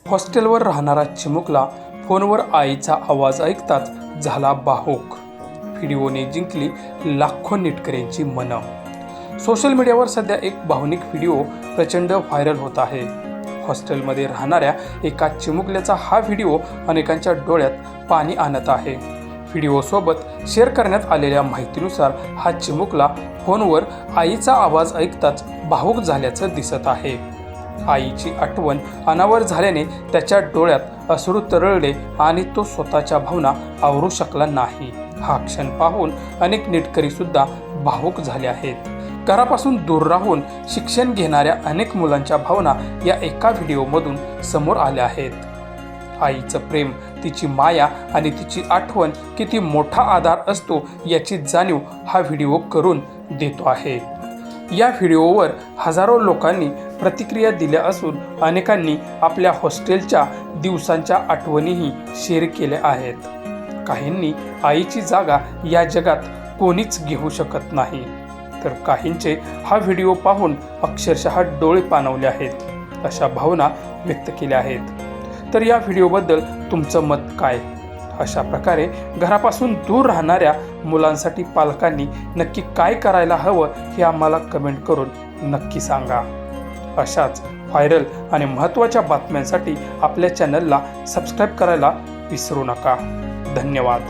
हॉस्टेलवर राहणारा चिमुकला फोनवर आईचा आवाज ऐकताच झाला भावूक। व्हिडिओने जिंकली लाखो नेटकऱ्यांची मनं। सोशल मीडियावर सध्या एक भावनिक व्हिडिओ प्रचंड व्हायरल होत आहे। हॉस्टेलमध्ये राहणाऱ्या एका चिमुकल्याचा हा व्हिडिओ अनेकांच्या डोळ्यात पाणी आणत आहे। व्हिडिओसोबत शेअर करण्यात आलेल्या माहितीनुसार हा चिमुकला फोनवर आईचा आवाज ऐकताच भावूक झाल्याचं दिसत आहे। आईची आठवण अनावर झाल्याने त्याच्या डोळ्यात अश्रू तरळले आणि तो स्वतःच्या भावना आवरू शकला नाही। हा क्षण पाहून अनेक नेटकरी सुद्धा भावूक झाले आहेत। घरापासून दूर राहून शिक्षण घेणाऱ्या अनेक मुलांच्या भावना या एका व्हिडिओमधून समोर आल्या आहेत। आईचं प्रेम, तिची माया आणि तिची आठवण किती मोठा आधार असतो याची जाणीव हा व्हिडिओ करून देतो आहे। या व्हिडिओवर हजारो लोकांनी प्रतिक्रिया दिल्या असून अनेकांनी आपल्या हॉस्टेलच्या दिवसांच्या आठवणीही शेअर केल्या आहेत। काहींनी आईची जागा या जगात कोणीच घेऊ शकत नाही, तर काहींचे हा व्हिडिओ पाहून अक्षरशः डोळे पाणवले आहेत अशा भावना व्यक्त केल्या आहेत। तर या व्हिडिओबद्दल तुमचं मत काय? अशा प्रकारे घरापासून दूर राहणाऱ्या मुलांसाठी पालकांनी नक्की काय करायला हवं हे आम्हाला कमेंट करून नक्की सांगा। अशाच व्हायरल आणि महत्त्वाच्या बातम्यांसाठी आपल्या चॅनलला सबस्क्राईब करायला विसरू नका। धन्यवाद।